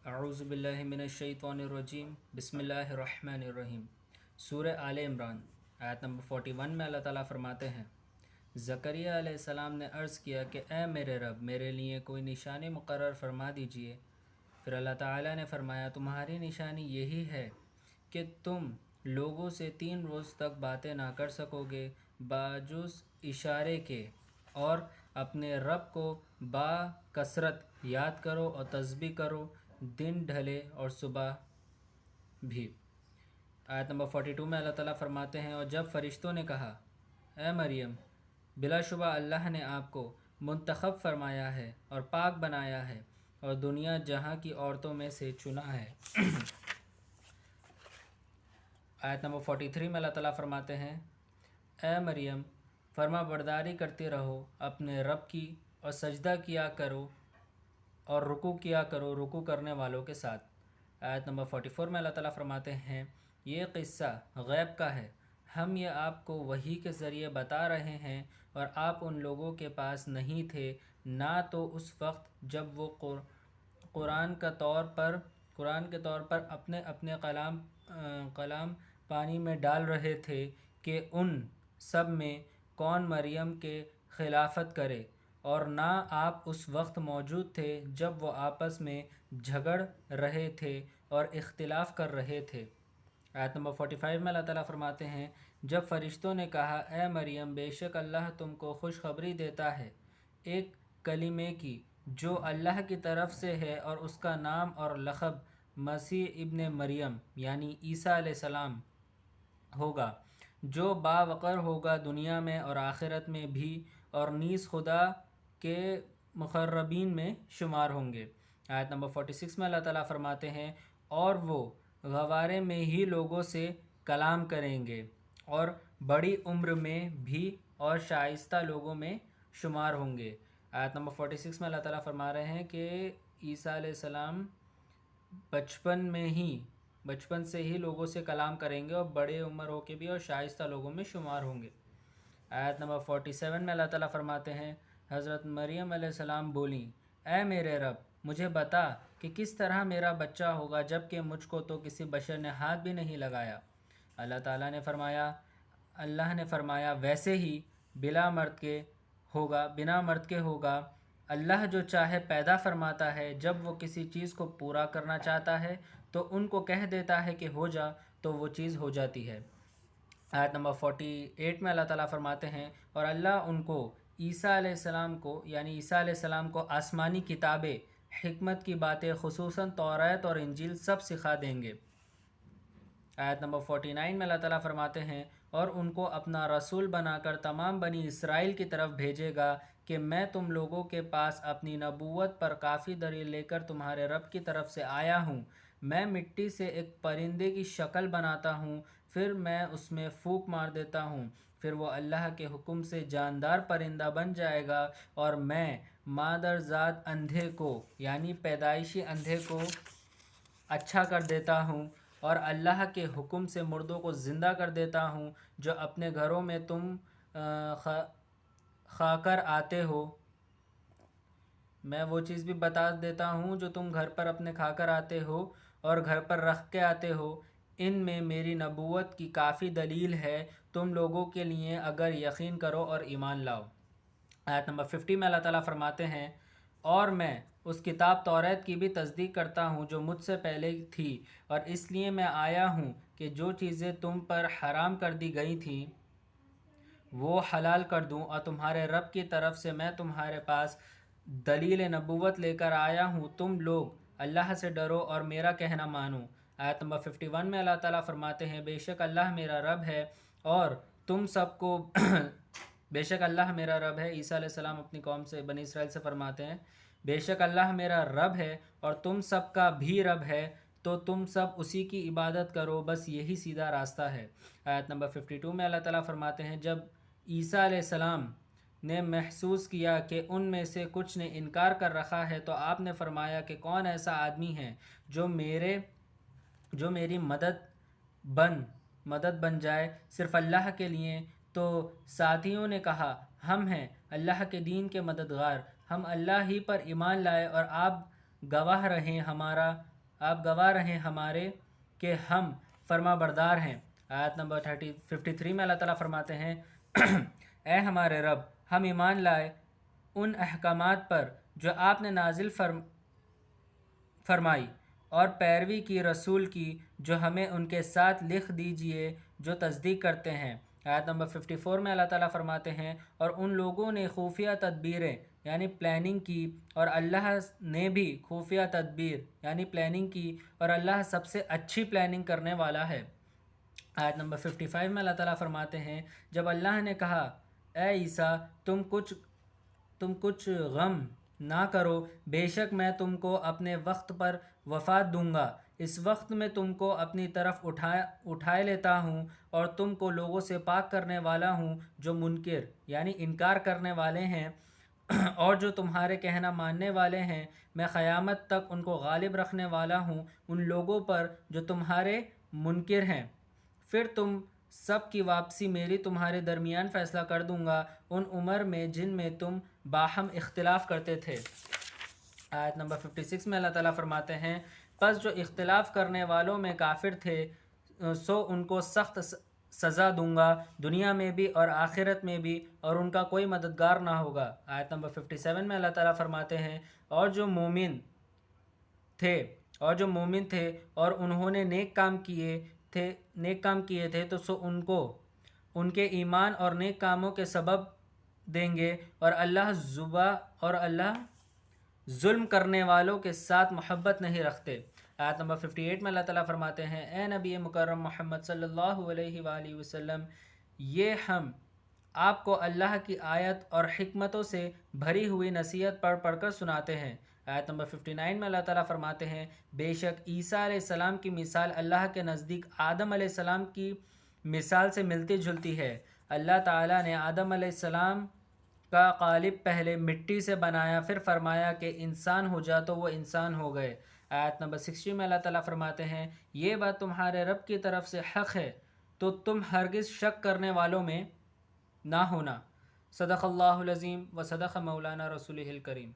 اعوذ باللہ من الشیطان الرجیم بسم اللہ الرحمن الرحیم۔ سورہ آل عمران آیت نمبر 41 میں اللہ تعالیٰ فرماتے ہیں، زکریا علیہ السلام نے عرض کیا کہ اے میرے رب، میرے لیے کوئی نشانی مقرر فرما دیجئے۔ پھر اللہ تعالیٰ نے فرمایا، تمہاری نشانی یہی ہے کہ تم لوگوں سے 3 روز تک باتیں نہ کر سکو گے باجز اشارے کے، اور اپنے رب کو با کثرت یاد کرو اور تسبیح کرو، دن ڈھلے اور صبح بھی۔ آیت نمبر 42 میں اللہ تعالیٰ فرماتے ہیں، اور جب فرشتوں نے کہا، اے مریم، بلا شبہ اللہ نے آپ کو منتخب فرمایا ہے اور پاک بنایا ہے اور دنیا جہاں کی عورتوں میں سے چنا ہے۔ آیت نمبر 43 میں اللہ تعالیٰ فرماتے ہیں، اے مریم، فرما برداری کرتے رہو اپنے رب کی اور سجدہ کیا کرو اور رکوع کیا کرو رکوع کرنے والوں کے ساتھ۔ آیت نمبر 44 میں اللہ تعالیٰ فرماتے ہیں، یہ قصہ غیب کا ہے، ہم یہ آپ کو وحی کے ذریعے بتا رہے ہیں، اور آپ ان لوگوں کے پاس نہیں تھے نہ تو اس وقت جب وہ قرآن کے طور پر اپنے اپنے کلام پانی میں ڈال رہے تھے کہ ان سب میں کون مریم کے خلافت کرے، اور نہ آپ اس وقت موجود تھے جب وہ آپس میں جھگڑ رہے تھے اور اختلاف کر رہے تھے۔ آیت نمبر 45 میں اللہ تعالیٰ فرماتے ہیں، جب فرشتوں نے کہا، اے مریم، بے شک اللہ تم کو خوشخبری دیتا ہے ایک کلمے کی جو اللہ کی طرف سے ہے، اور اس کا نام اور لقب مسیح ابن مریم یعنی عیسیٰ علیہ السلام ہوگا، جو باوقار ہوگا دنیا میں اور آخرت میں بھی، اور نیز خدا کے مقربین میں شمار ہوں گے۔ آیت نمبر 46 میں اللہ تعالیٰ فرماتے ہیں، اور وہ گہوارے میں ہی لوگوں سے کلام کریں گے اور بڑی عمر میں بھی اور شائستہ لوگوں میں شمار ہوں گے۔ آیت نمبر 46 میں اللہ تعالیٰ فرما رہے ہیں کہ عیسیٰ علیہ السلام بچپن سے ہی لوگوں سے کلام کریں گے اور بڑے عمر ہو کے بھی اور شائستہ لوگوں میں شمار ہوں گے۔ آیت نمبر 47 میں اللہ تعالیٰ فرماتے ہیں، حضرت مریم علیہ السلام بولیں، اے میرے رب، مجھے بتا کہ کس طرح میرا بچہ ہوگا جب کہ مجھ کو تو کسی بشر نے ہاتھ بھی نہیں لگایا۔ اللہ نے فرمایا، ویسے ہی بنا مرد کے ہوگا۔ اللہ جو چاہے پیدا فرماتا ہے، جب وہ کسی چیز کو پورا کرنا چاہتا ہے تو ان کو کہہ دیتا ہے کہ ہو جا، تو وہ چیز ہو جاتی ہے۔ آیت نمبر 48 میں اللہ تعالیٰ فرماتے ہیں، اور اللہ ان کو عیسیٰ علیہ السلام کو آسمانی کتابیں، حکمت کی باتیں، خصوصاً توراۃ اور انجیل سب سکھا دیں گے۔ آیت نمبر 49 میں اللہ تعالیٰ فرماتے ہیں، اور ان کو اپنا رسول بنا کر تمام بنی اسرائیل کی طرف بھیجے گا کہ میں تم لوگوں کے پاس اپنی نبوت پر کافی دلیل لے کر تمہارے رب کی طرف سے آیا ہوں۔ میں مٹی سے ایک پرندے کی شکل بناتا ہوں، پھر میں اس میں پھونک مار دیتا ہوں، پھر وہ اللہ کے حکم سے جاندار پرندہ بن جائے گا، اور میں مادرزاد اندھے کو یعنی پیدائشی اندھے کو اچھا کر دیتا ہوں، اور اللہ کے حکم سے مردوں کو زندہ کر دیتا ہوں، جو اپنے گھروں میں تم کھا کر آتے ہو۔ میں وہ چیز بھی بتا دیتا ہوں جو تم گھر پر اپنے کھا کر آتے ہو اور گھر پر رکھ کے آتے ہو۔ ان میں میری نبوت کی کافی دلیل ہے تم لوگوں کے لیے، اگر یقین کرو اور ایمان لاؤ۔ آیت نمبر 50 میں اللہ تعالیٰ فرماتے ہیں، اور میں اس کتاب توریت کی بھی تصدیق کرتا ہوں جو مجھ سے پہلے تھی، اور اس لیے میں آیا ہوں کہ جو چیزیں تم پر حرام کر دی گئی تھیں وہ حلال کر دوں، اور تمہارے رب کی طرف سے میں تمہارے پاس دلیل نبوت لے کر آیا ہوں، تم لوگ اللہ سے ڈرو اور میرا کہنا مانو۔ آیت نمبر 51 میں اللہ تعالیٰ فرماتے ہیں، بے شک اللہ میرا رب ہے اور تم سب کو بے شک اللہ میرا رب ہے۔ عیسیٰ علیہ السلام اپنی قوم سے، بنی اسرائیل سے فرماتے ہیں، بے شک اللہ میرا رب ہے اور تم سب کا بھی رب ہے، تو تم سب اسی کی عبادت کرو، بس یہی سیدھا راستہ ہے۔ آیت نمبر 52 میں اللہ تعالیٰ فرماتے ہیں، جب عیسیٰ علیہ السلام نے محسوس کیا کہ ان میں سے کچھ نے انکار کر رکھا ہے، تو آپ نے فرمایا کہ کون ایسا آدمی ہے جو میری مدد بن جائے صرف اللہ کے لیے؟ تو ساتھیوں نے کہا، ہم ہیں اللہ کے دین کے مددگار، ہم اللہ ہی پر ایمان لائے اور آپ گواہ رہیں، آپ گواہ رہیں ہمارے کہ ہم فرما بردار ہیں۔ آیت نمبر 53 میں اللہ تعالیٰ فرماتے ہیں اے ہمارے رب، ہم ایمان لائے ان احکامات پر جو آپ نے نازل فرمائی اور پیروی کی رسول کی جو ہمیں ان کے ساتھ لکھ دیجئے جو تصدیق کرتے ہیں۔ آیت نمبر 54 میں اللہ تعالیٰ فرماتے ہیں اور ان لوگوں نے خفیہ تدبیریں یعنی پلاننگ کی اور اللہ نے بھی خفیہ تدبیر یعنی پلاننگ کی اور اللہ سب سے اچھی پلاننگ کرنے والا ہے۔ آیت نمبر 55 میں اللہ تعالیٰ فرماتے ہیں جب اللہ نے کہا اے عیسیٰ تم کچھ غم نہ کرو، بے شک میں تم کو اپنے وقت پر وفات دوں گا، اس وقت میں تم کو اپنی طرف اٹھائے لیتا ہوں اور تم کو لوگوں سے پاک کرنے والا ہوں جو منکر یعنی انکار کرنے والے ہیں اور جو تمہارے کہنا ماننے والے ہیں، میں قیامت تک ان کو غالب رکھنے والا ہوں ان لوگوں پر جو تمہارے منکر ہیں، پھر تم سب کی واپسی میری تمہارے درمیان فیصلہ کر دوں گا ان امور میں جن میں تم باہم اختلاف کرتے تھے۔ آیت نمبر 56 میں اللہ تعالیٰ فرماتے ہیں پس جو اختلاف کرنے والوں میں کافر تھے سو ان کو سخت سزا دوں گا دنیا میں بھی اور آخرت میں بھی، اور ان کا کوئی مددگار نہ ہوگا۔ آیت نمبر 57 میں اللہ تعالیٰ فرماتے ہیں اور جو مومن تھے اور انہوں نے نیک کام کیے تھے تو سو ان کو ان کے ایمان اور نیک کاموں کے سبب دیں گے، اور اللہ ظلم کرنے والوں کے ساتھ محبت نہیں رکھتے۔ آیت نمبر 58 میں اللہ تعالیٰ فرماتے ہیں اے نبی مکرم محمد صلی اللہ علیہ وآلہ وسلم، یہ ہم آپ کو اللہ کی آیت اور حکمتوں سے بھری ہوئی نصیحت پڑھ کر سناتے ہیں۔ آیت نمبر 59 میں اللہ تعالیٰ فرماتے ہیں بے شک عیسیٰ علیہ السلام کی مثال اللہ کے نزدیک آدم علیہ السلام کی مثال سے ملتی جلتی ہے۔ اللہ تعالیٰ نے آدم علیہ السلام کا قالب پہلے مٹی سے بنایا، پھر فرمایا کہ انسان ہو جا تو وہ انسان ہو گئے۔ آیت نمبر 60 میں اللہ تعالیٰ فرماتے ہیں یہ بات تمہارے رب کی طرف سے حق ہے تو تم ہرگز شک کرنے والوں میں نہ ہونا۔ صدق اللہ العظیم و صدق مولانا رسولہ الکریم۔